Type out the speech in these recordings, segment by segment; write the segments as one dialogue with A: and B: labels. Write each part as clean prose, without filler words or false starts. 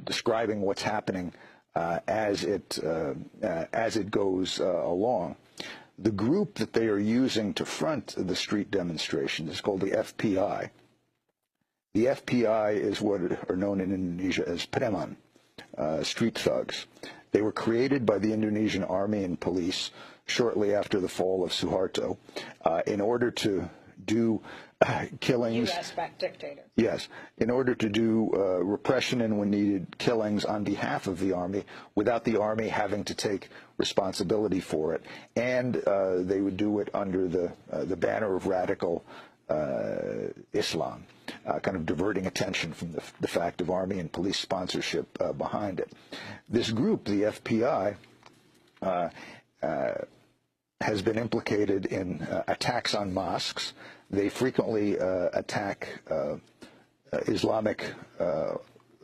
A: describing what's happening as it goes along. The group that they are using to front the street demonstrations is called the FPI. The FPI is what are known in Indonesia as preman, street thugs. They were created by the Indonesian army and police shortly after the fall of Suharto in order to do killings.
B: U.S.-backed dictator.
A: Yes, in order to do repression and, when needed, killings on behalf of the army without the army having to take responsibility for it. And they would do it under the banner of radical Islam, kind of diverting attention from the fact of army and police sponsorship behind it. This group, the FPI, has been implicated in attacks on mosques. They frequently attack Islamic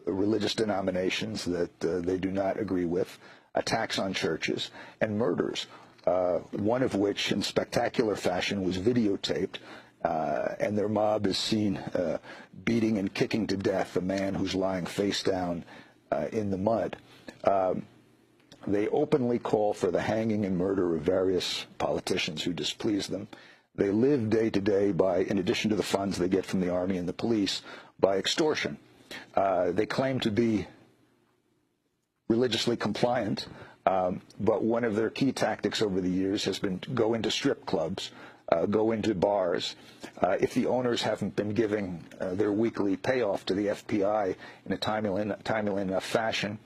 A: religious denominations that they do not agree with, attacks on churches, and murders, one of which in spectacular fashion was videotaped, and their mob is seen beating and kicking to death a man who's lying face down in the mud. They openly call for the hanging and murder of various politicians who displease them. They live day to day by, in addition to the funds they get from the army and the police, by extortion. They claim to be religiously compliant, but one of their key tactics over the years has been to go into strip clubs, go into bars. If the owners haven't been giving their weekly payoff to the FPI in a timely enough fashion,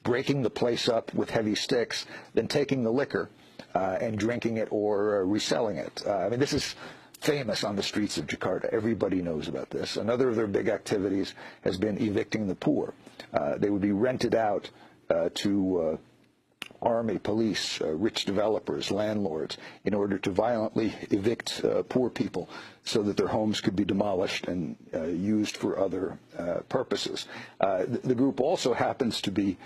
A: breaking the place up with heavy sticks, then taking the liquor and drinking it or reselling it. I mean, this is famous on the streets of Jakarta. Everybody knows about this. Another of their big activities has been evicting the poor. They would be rented out to army, police, rich developers, landlords, in order to violently evict poor people so that their homes could be demolished and used for other purposes. The group also happens to be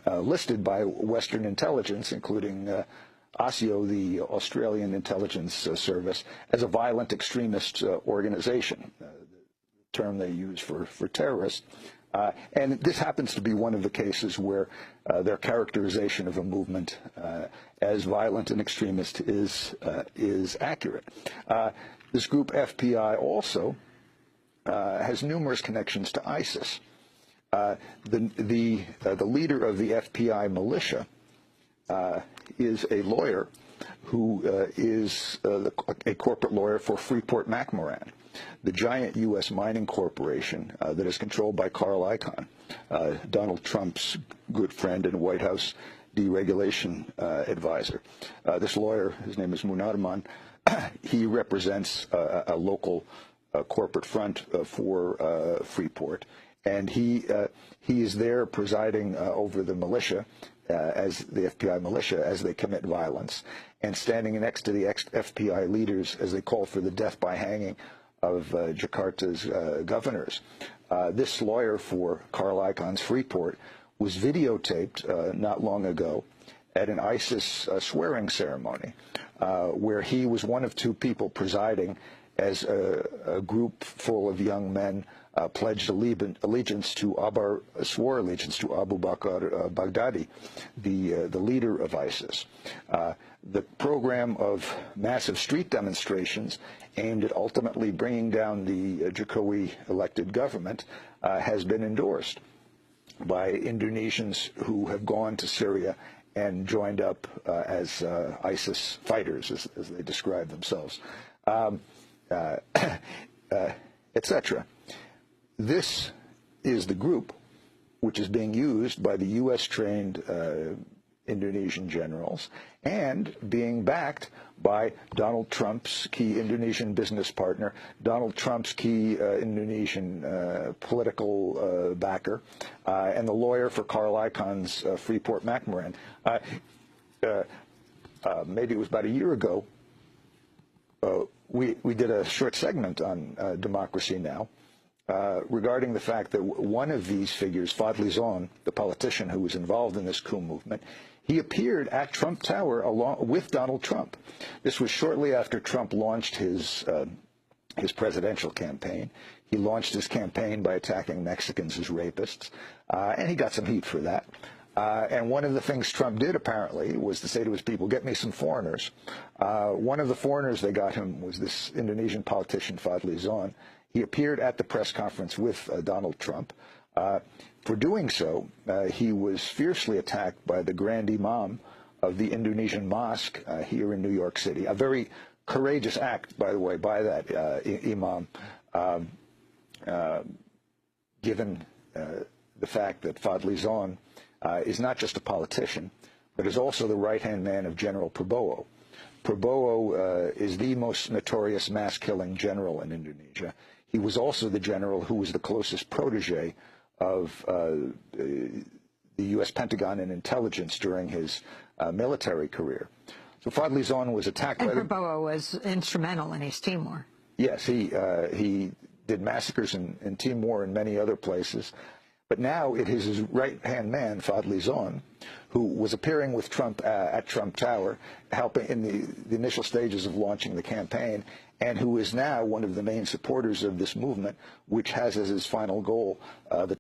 A: listed by Western intelligence, including ASIO, the Australian Intelligence Service, as a violent extremist organization, the term they use for terrorists. And this happens to be one of the cases where their characterization of a movement as violent and extremist is accurate. This group FPI also has numerous connections to ISIS. The leader of the FPI militia is a lawyer who is a corporate lawyer for Freeport-McMoRan, the giant U.S. mining corporation that is controlled by Carl Icahn, Donald Trump's good friend and White House deregulation advisor. This lawyer, his name is Munarman, he represents a local corporate front for Freeport, and he is there presiding over the militia, as the FPI militia, as they commit violence, and standing next to the FPI leaders as they call for the death by hanging of Jakarta's governors. This lawyer for Carl Icahn's Freeport was videotaped not long ago at an ISIS swearing ceremony, where he was one of two people presiding as a group full of young men pledged allegiance to swore allegiance to Abu Bakr Baghdadi, the leader of ISIS. The program of massive street demonstrations aimed at ultimately bringing down the Jokowi elected government has been endorsed by Indonesians who have gone to Syria and joined up as ISIS fighters, as they describe themselves, etc. This is the group which is being used by the U.S.-trained Indonesian generals and being backed by Donald Trump's key Indonesian business partner, Donald Trump's key Indonesian political backer, and the lawyer for Carl Icahn's Freeport-McMoRan. Maybe it was about a year ago, we did a short segment on Democracy Now! Regarding the fact that one of these figures, Fadli Zon, the politician who was involved in this coup movement, he appeared at Trump Tower along with Donald Trump. This was shortly after Trump launched his presidential campaign. He launched his campaign by attacking Mexicans as rapists, and he got some heat for that. And one of the things Trump did, apparently, was to say to his people, get me some foreigners. One of the foreigners they got him was this Indonesian politician, Fadli Zon. He appeared at the press conference with Donald Trump. For doing so, he was fiercely attacked by the Grand Imam of the Indonesian mosque here in New York City. A very courageous act, by the way, by that imam, given the fact that Fadli Zon is not just a politician, but is also the right-hand man of General Prabowo. Prabowo is the most notorious mass-killing general in Indonesia. He was also the general who was the closest protege of the U.S. Pentagon and intelligence during his military career. So Fadli Zon was attacked by
B: Prabowo was instrumental in East Timor. Yes,
A: he did massacres in Timor and many other places. But now it is his right-hand man, Fadli Zon, who was appearing with Trump at Trump Tower, helping in the initial stages of launching the campaign, and who is now one of the main supporters of this movement, which has as its final goal the